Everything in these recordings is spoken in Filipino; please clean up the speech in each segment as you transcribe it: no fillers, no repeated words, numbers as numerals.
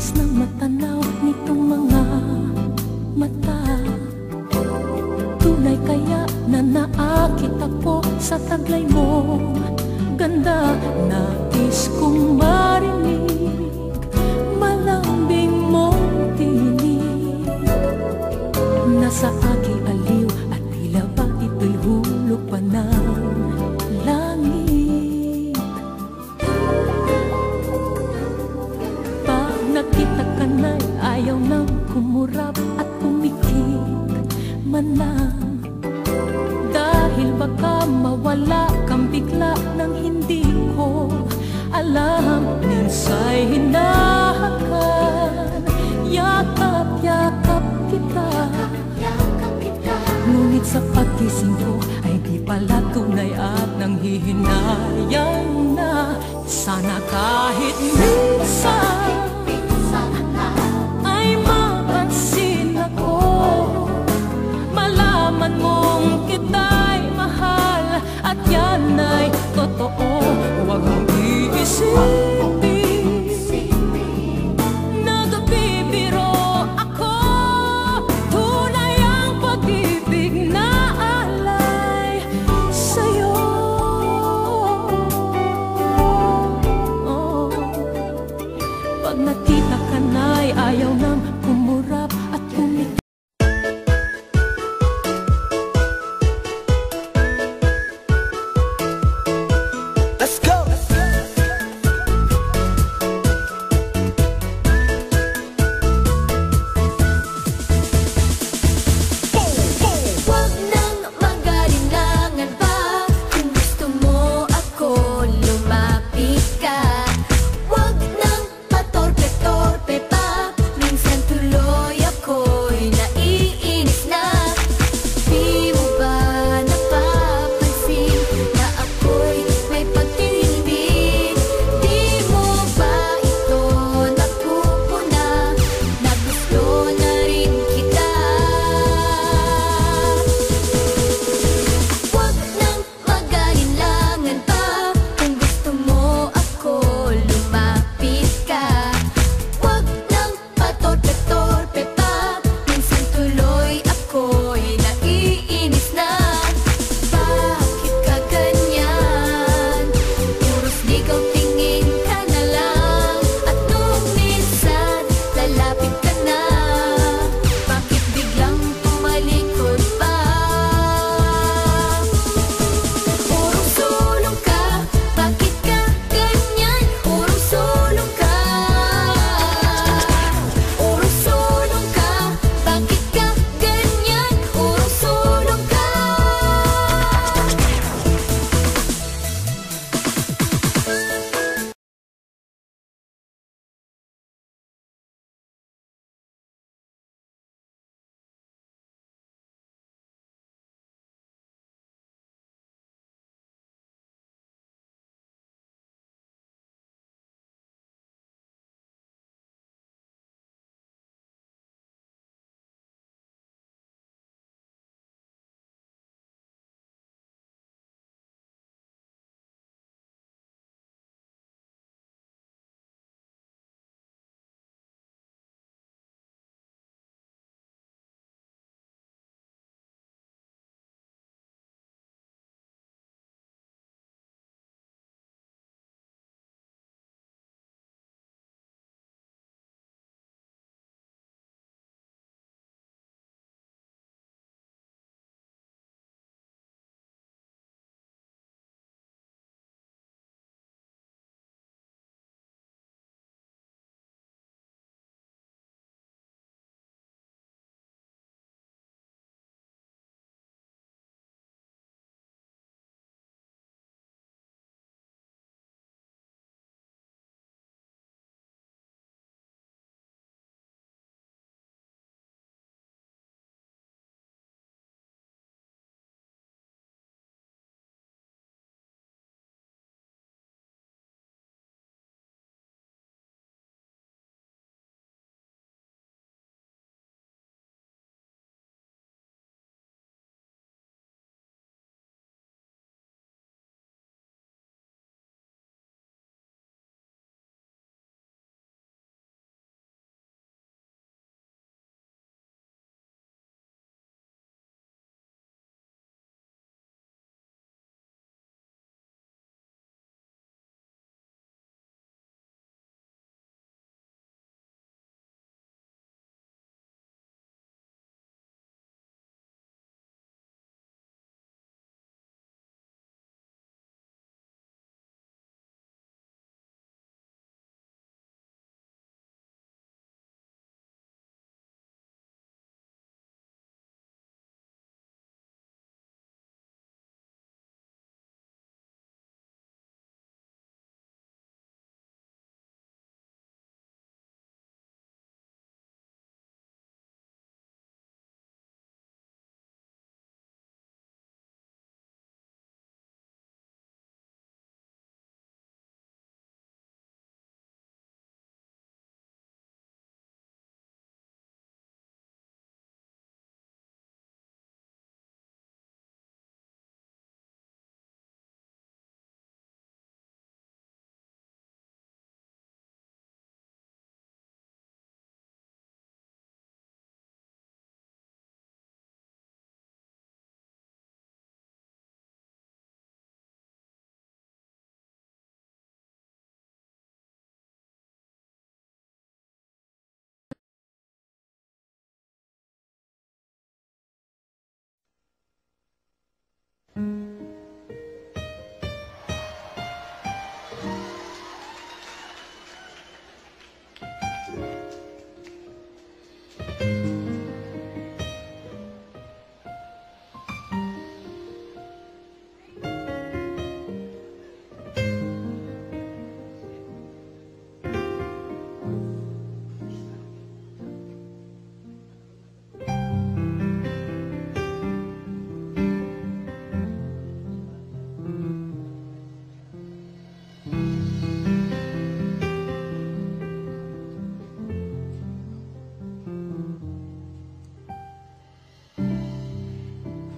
Nais na matanaw nitong mga mata. Tunay kaya na naakit ako sa taglay mo ganda. Nais kong marinig malambing mong tinig. Nasa aking aliw at tila ba ito'y hulog pa ng langit. Pag nakita ka na'y ayaw nang kumurap at pumikit man lang. Dahil baka mawala kang bigla nang hindi ko alam. Minsa'y hinahakan, yakap-yakap kita. Ngunit sa pagkising ko ay di pala tunay at nanghihinayang na. Sana kahit minsan ay mapansin ako, malaman mong kita'y mahal at yan ay totoo. Huwag mong iisipin nagbibiro ako. Tunay ang pag-ibig na alay sa'yo. Pag nakita ka na'y ayaw nang kumurap at kumikita. Let's go! Huwag nang mag-alinlangan pa kung gusto mo ako, lumapit ka. Huwag nang patorpe-torpe pa, minsan tuloy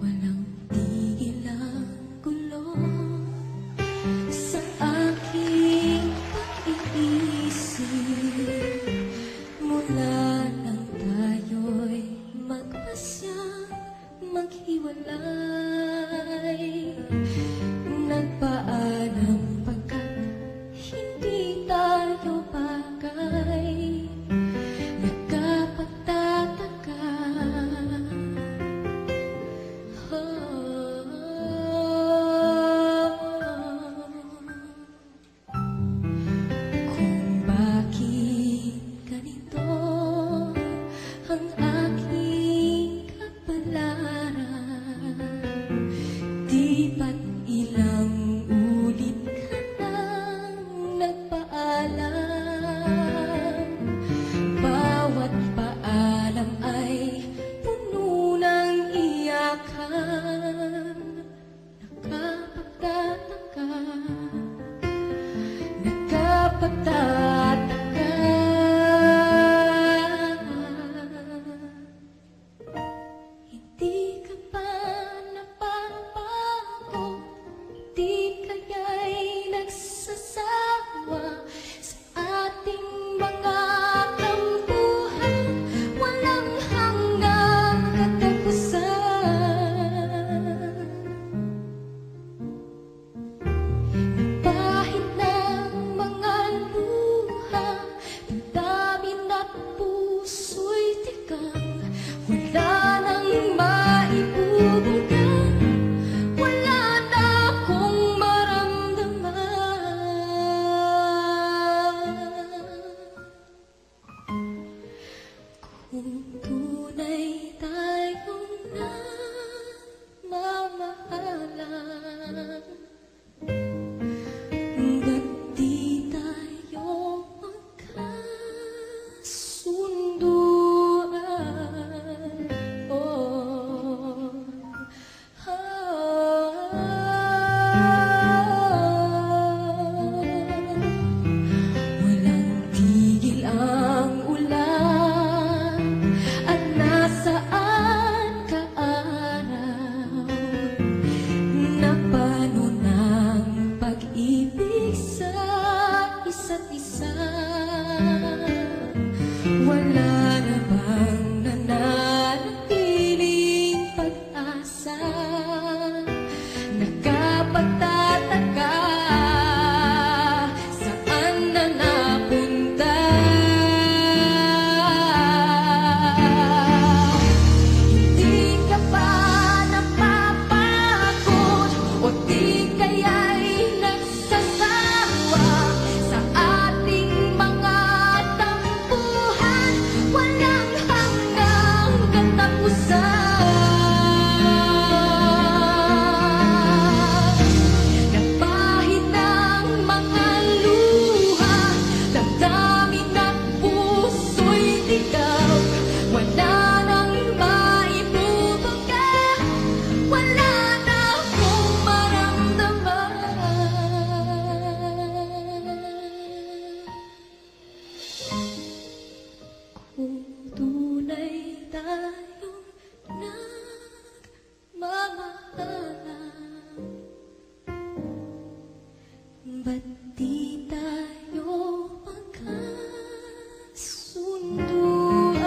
Walang tigil ang gulo sa aking pag-iisip mula nang tayo'y magpasyang maghiwalay. Nagpaalam pagkat hindi tayo bagay. Nagkapagtataka kung bakit ganito ang aking kapalaran. Di ba't ilang ulit ka nang nagpaalam? Bawat paalam ay puno ng iyakan. Nakapagtataka, nakapagtataka. Hindi ka pa napapago, di kaya'y nagsasawa sa ating mga tampuhan. Walang hanggang katapusan. Kahit ng mga luha, damdamin at puso'y tigang. Wala nang maibubuga, wala na akong maramdaman. Kung tunay tayong nagmamahalan, ba't di tayo magkasunduan? Oh, walang tigil ang ulan at nasaan ka araw. Napano ng pag-ibig sa isa't isa. Wala na bang nananatiling pag-asa? Nakapagtataka, saan na napunta? Hindi ka pa napapagod o di kaya'y nagsasawa sa ating mga tampuhan. Walang hanggang katapusan. Napahid ng mga luha, damdamin at puso'y ligaw. Wala nang maibubuga, wala na akong maramdaman. Kung tunay tayong nagmamahalan, ba't di tayo magkasunduan?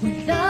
Wala